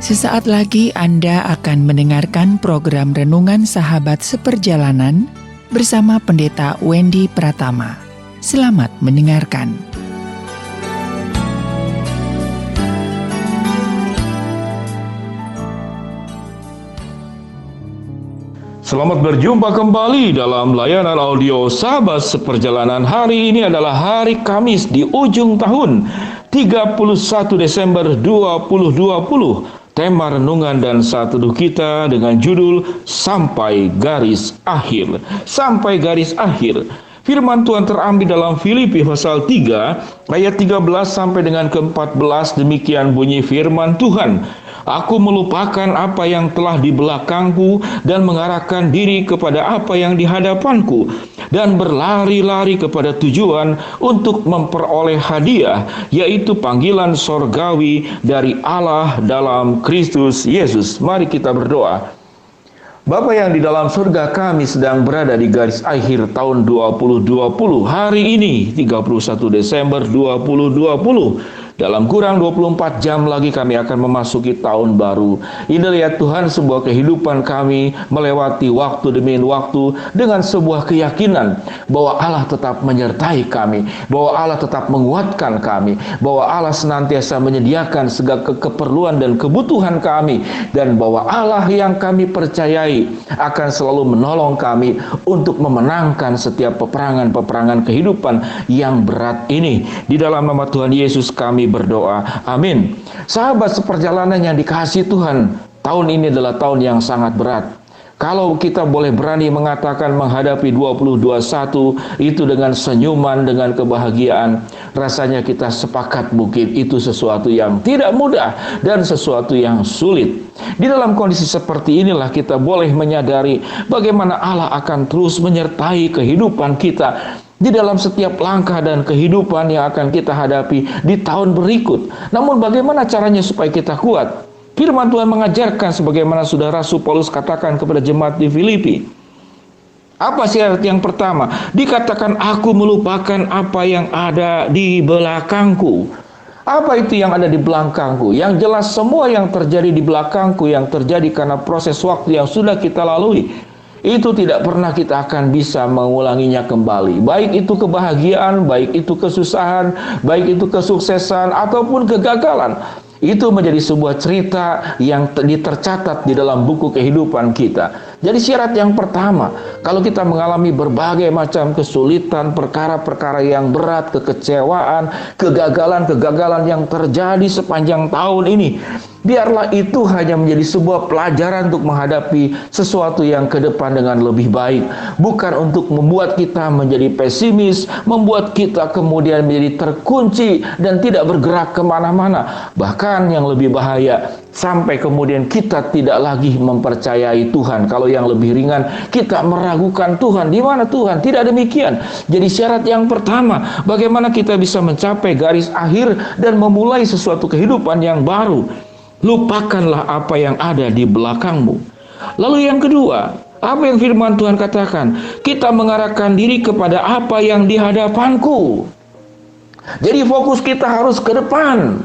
Sesaat lagi Anda akan mendengarkan program Renungan Sahabat Seperjalanan bersama Pendeta Wendy Pratama. Selamat mendengarkan. Selamat berjumpa kembali dalam layanan audio Sahabat Seperjalanan. Hari ini adalah hari Kamis di ujung tahun, 31 Desember 2020. Tema renungan dan saat teduh kita dengan judul Sampai Garis Akhir. Sampai Garis Akhir. Firman Tuhan terambil dalam Filipi pasal 3 ayat 13 sampai dengan ke-14. Demikian bunyi firman Tuhan. Aku melupakan apa yang telah di belakangku dan mengarahkan diri kepada apa yang di hadapanku dan berlari-lari kepada tujuan untuk memperoleh hadiah, yaitu panggilan sorgawi dari Allah dalam Kristus Yesus. Mari kita berdoa. Bapa yang di dalam surga, kami sedang berada di garis akhir tahun 2020. Hari ini 31 Desember 2020. Dalam kurang 24 jam lagi kami akan memasuki tahun baru. Ini ya Tuhan, sebuah kehidupan kami melewati waktu demi waktu dengan sebuah keyakinan bahwa Allah tetap menyertai kami, bahwa Allah tetap menguatkan kami, bahwa Allah senantiasa menyediakan segala keperluan dan kebutuhan kami, dan bahwa Allah yang kami percayai akan selalu menolong kami untuk memenangkan setiap peperangan-peperangan kehidupan yang berat ini. Di dalam nama Tuhan Yesus kami berdoa. Amin. Sahabat seperjalanan yang dikasihi Tuhan, tahun ini adalah tahun yang sangat berat. Kalau kita boleh berani mengatakan menghadapi 2021 itu dengan senyuman, dengan kebahagiaan, rasanya kita sepakat mungkin itu sesuatu yang tidak mudah dan sesuatu yang sulit. Di dalam kondisi seperti inilah kita boleh menyadari bagaimana Allah akan terus menyertai kehidupan kita di dalam setiap langkah dan kehidupan yang akan kita hadapi di tahun berikut. Namun bagaimana caranya supaya kita kuat? Firman Tuhan mengajarkan sebagaimana sudah Rasul Paulus katakan kepada jemaat di Filipi. Apa syarat yang pertama? Dikatakan aku melupakan apa yang ada di belakangku. Apa itu yang ada di belakangku? Yang jelas semua yang terjadi di belakangku, yang terjadi karena proses waktu yang sudah kita lalui, itu tidak pernah kita akan bisa mengulanginya kembali. Baik itu kebahagiaan, baik itu kesusahan, baik itu kesuksesan, ataupun kegagalan. Itu menjadi sebuah cerita yang tercatat di dalam buku kehidupan kita. Jadi syarat yang pertama, kalau kita mengalami berbagai macam kesulitan, perkara-perkara yang berat, kekecewaan, kegagalan-kegagalan yang terjadi sepanjang tahun ini, biarlah itu hanya menjadi sebuah pelajaran untuk menghadapi sesuatu yang ke depan dengan lebih baik. Bukan untuk membuat kita menjadi pesimis, membuat kita kemudian menjadi terkunci dan tidak bergerak kemana-mana. Bahkan yang lebih bahaya, sampai kemudian kita tidak lagi mempercayai Tuhan. Kalau yang lebih ringan, kita meragukan Tuhan. Di mana Tuhan? Tidak demikian. Jadi syarat yang pertama, bagaimana kita bisa mencapai garis akhir dan memulai sesuatu kehidupan yang baru. Lupakanlah apa yang ada di belakangmu. Lalu yang kedua, apa yang firman Tuhan katakan? Kita mengarahkan diri kepada apa yang di hadapanku. Jadi fokus kita harus ke depan.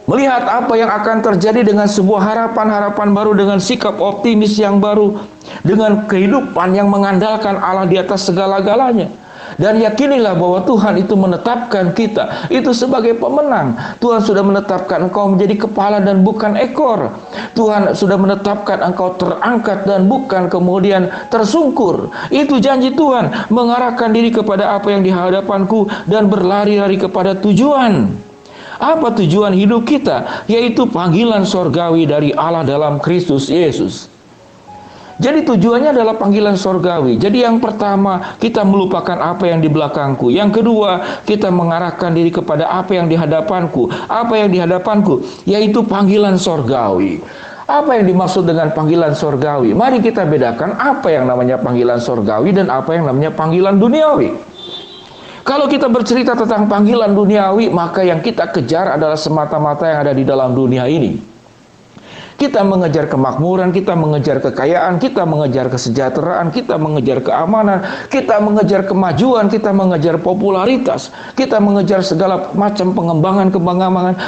Melihat apa yang akan terjadi dengan sebuah harapan-harapan baru, dengan sikap optimis yang baru, dengan kehidupan yang mengandalkan Allah di atas segala-galanya. Dan yakinilah bahwa Tuhan itu menetapkan kita itu sebagai pemenang. Tuhan sudah menetapkan engkau menjadi kepala dan bukan ekor. Tuhan sudah menetapkan engkau terangkat dan bukan kemudian tersungkur. Itu janji Tuhan, mengarahkan diri kepada apa yang di hadapanku dan berlari-lari kepada tujuan. Apa tujuan hidup kita? Yaitu panggilan sorgawi dari Allah dalam Kristus Yesus. Jadi tujuannya adalah panggilan sorgawi. Jadi yang pertama, kita melupakan apa yang di belakangku. Yang kedua, kita mengarahkan diri kepada apa yang di hadapanku. Apa yang di hadapanku? Yaitu panggilan sorgawi. Apa yang dimaksud dengan panggilan sorgawi? Mari kita bedakan apa yang namanya panggilan sorgawi dan apa yang namanya panggilan duniawi. Kalau kita bercerita tentang panggilan duniawi, maka yang kita kejar adalah semata-mata yang ada di dalam dunia ini. Kita mengejar kemakmuran, kita mengejar kekayaan, kita mengejar kesejahteraan, kita mengejar keamanan, kita mengejar kemajuan, kita mengejar popularitas, kita mengejar segala macam pengembangan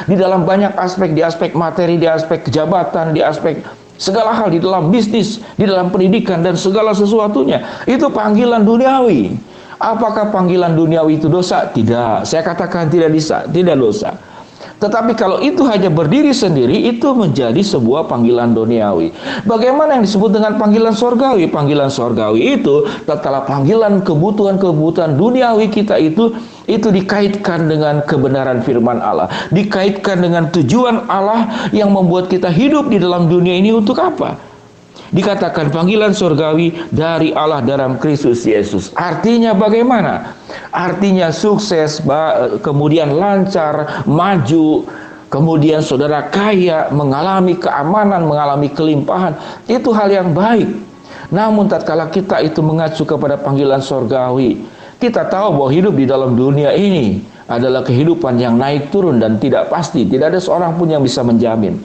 di dalam banyak aspek, di aspek materi, di aspek kejabatan, di aspek segala hal, di dalam bisnis, di dalam pendidikan, dan segala sesuatunya. Itu panggilan duniawi. Apakah panggilan duniawi itu dosa? Tidak. Saya katakan tidak dosa. Tetapi kalau itu hanya berdiri sendiri, itu menjadi sebuah panggilan duniawi. Bagaimana yang disebut dengan panggilan sorgawi? Panggilan sorgawi itu tatkala panggilan kebutuhan duniawi kita itu dikaitkan dengan kebenaran firman Allah, dikaitkan dengan tujuan Allah yang membuat kita hidup di dalam dunia ini untuk apa? Dikatakan panggilan surgawi dari Allah dalam Kristus Yesus. Artinya bagaimana? Artinya sukses, kemudian lancar, maju, kemudian saudara kaya, mengalami keamanan, mengalami kelimpahan. Itu hal yang baik. Namun tatkala kita itu mengacu kepada panggilan surgawi, kita tahu bahwa hidup di dalam dunia ini adalah kehidupan yang naik turun dan tidak pasti. Tidak ada seorang pun yang bisa menjamin.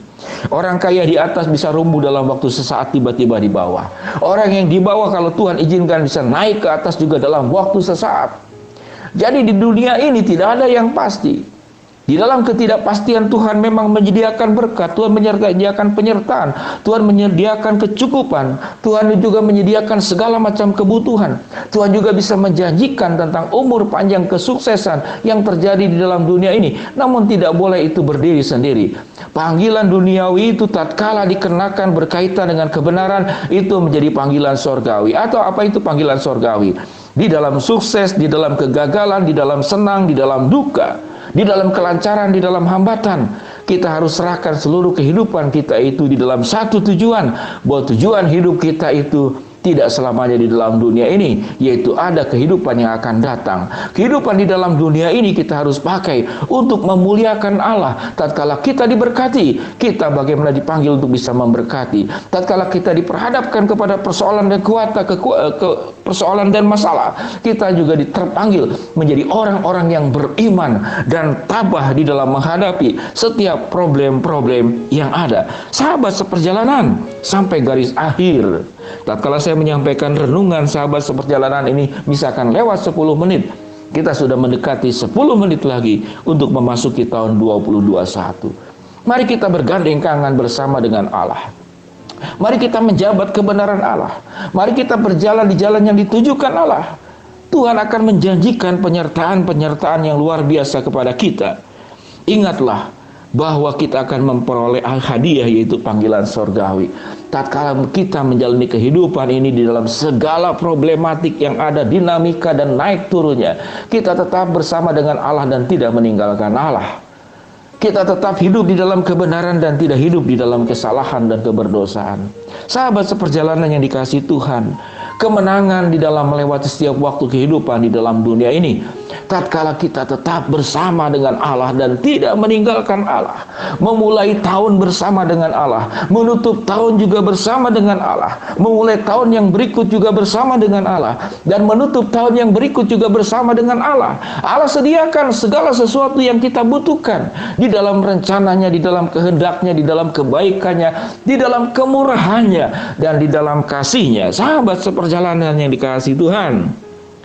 Orang kaya di atas bisa rumbuh dalam waktu sesaat, tiba-tiba di bawah. Orang yang di bawah kalau Tuhan izinkan bisa naik ke atas juga dalam waktu sesaat. Jadi di dunia ini tidak ada yang pasti. Di dalam ketidakpastian Tuhan memang menyediakan berkat, Tuhan menyediakan penyertaan, Tuhan menyediakan kecukupan, Tuhan juga menyediakan segala macam kebutuhan. Tuhan juga bisa menjanjikan tentang umur panjang kesuksesan yang terjadi di dalam dunia ini. Namun tidak boleh itu berdiri sendiri. Panggilan duniawi itu tatkala dikenakan berkaitan dengan kebenaran, itu menjadi panggilan sorgawi. Atau apa itu panggilan sorgawi? Di dalam sukses, di dalam kegagalan, di dalam senang, di dalam duka, di dalam kelancaran, di dalam hambatan, kita harus serahkan seluruh kehidupan kita itu di dalam satu tujuan, bahwa tujuan hidup kita itu tidak selamanya di dalam dunia ini, yaitu ada kehidupan yang akan datang. Kehidupan di dalam dunia ini kita harus pakai untuk memuliakan Allah. Tatkala kita diberkati, kita bagaimana dipanggil untuk bisa memberkati. Tatkala kita diperhadapkan kepada persoalan dan persoalan dan masalah, kita juga terpanggil menjadi orang-orang yang beriman dan tabah di dalam menghadapi setiap problem-problem yang ada. Sahabat seperjalanan sampai garis akhir. Tatkala saya menyampaikan renungan sahabat seperjalanan ini, misalkan lewat 10 menit, kita sudah mendekati 10 menit lagi untuk memasuki tahun 2021. Mari kita bergandeng tangan bersama dengan Allah. Mari kita menjabat kebenaran Allah. Mari kita berjalan di jalan yang ditujukan Allah. Tuhan akan menjanjikan penyertaan yang luar biasa kepada kita. Ingatlah bahwa kita akan memperoleh hadiah, yaitu panggilan sorgawi. Tatkala kita menjalani kehidupan ini di dalam segala problematik yang ada, dinamika dan naik turunnya, kita tetap bersama dengan Allah dan tidak meninggalkan Allah. Kita tetap hidup di dalam kebenaran dan tidak hidup di dalam kesalahan dan keberdosaan. Sahabat seperjalanan yang dikasihi Tuhan, kemenangan di dalam melewati setiap waktu kehidupan di dalam dunia ini, tatkala kita tetap bersama dengan Allah dan tidak meninggalkan Allah, memulai tahun bersama dengan Allah, menutup tahun juga bersama dengan Allah, memulai tahun yang berikut juga bersama dengan Allah, dan menutup tahun yang berikut juga bersama dengan Allah. Allah sediakan segala sesuatu yang kita butuhkan di dalam rencananya, di dalam kehendaknya, di dalam kebaikannya, di dalam kemurahannya, dan di dalam kasihnya. Sahabat seperjalanan yang dikasihi Tuhan,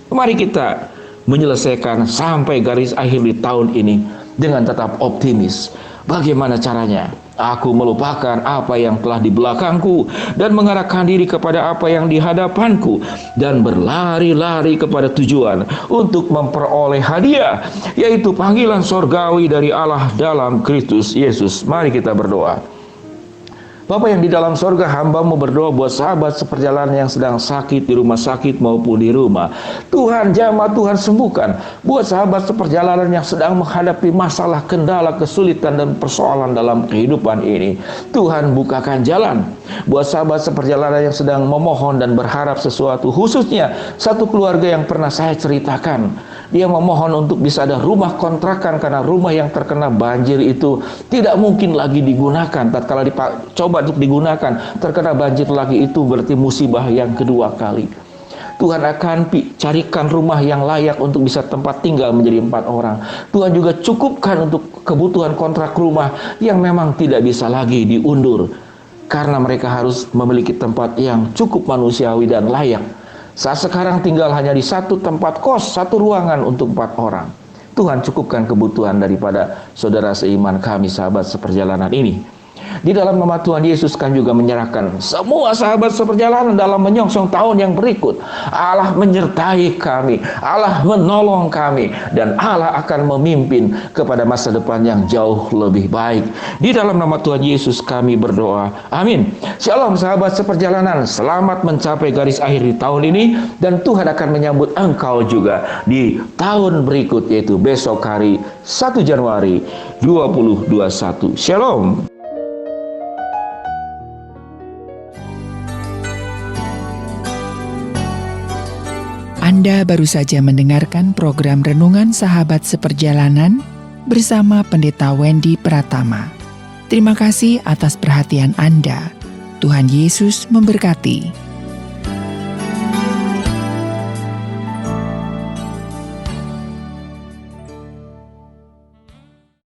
mari kita menyelesaikan sampai garis akhir di tahun ini dengan tetap optimis. Bagaimana caranya? Aku melupakan apa yang telah di belakangku dan mengarahkan diri kepada apa yang di hadapanku, dan berlari-lari kepada tujuan untuk memperoleh hadiah, yaitu panggilan sorgawi dari Allah dalam Kristus Yesus. Mari kita berdoa. Bapa yang di dalam sorga, hamba-Mu berdoa buat sahabat seperjalanan yang sedang sakit di rumah sakit maupun di rumah. Tuhan jamah, Tuhan sembuhkan. Buat sahabat seperjalanan yang sedang menghadapi masalah, kendala, kesulitan dan persoalan dalam kehidupan ini, Tuhan bukakan jalan. Buat sahabat seperjalanan yang sedang memohon dan berharap sesuatu, khususnya satu keluarga yang pernah saya ceritakan, dia memohon untuk bisa ada rumah kontrakan karena rumah yang terkena banjir itu tidak mungkin lagi digunakan. Tatkala coba untuk digunakan, terkena banjir lagi, itu berarti musibah yang kedua kali. Tuhan akan carikan rumah yang layak untuk bisa tempat tinggal menjadi 4 orang. Tuhan juga cukupkan untuk kebutuhan kontrak rumah yang memang tidak bisa lagi diundur. karena mereka harus memiliki tempat yang cukup manusiawi dan layak. Saat sekarang tinggal hanya di satu tempat kos, satu ruangan untuk 4 orang. Tuhan cukupkan kebutuhan daripada saudara seiman kami, sahabat seperjalanan ini. Di dalam nama Tuhan Yesus kami juga menyerahkan semua sahabat seperjalanan dalam menyongsong tahun yang berikut. Allah menyertai kami, Allah menolong kami, dan Allah akan memimpin kepada masa depan yang jauh lebih baik. Di dalam nama Tuhan Yesus kami berdoa. Amin. Shalom sahabat seperjalanan, selamat mencapai garis akhir di tahun ini, dan Tuhan akan menyambut engkau juga di tahun berikut, yaitu besok hari 1 Januari 2021. Shalom. Anda baru saja mendengarkan program Renungan Sahabat Seperjalanan bersama Pendeta Wendy Pratama. Terima kasih atas perhatian Anda. Tuhan Yesus memberkati.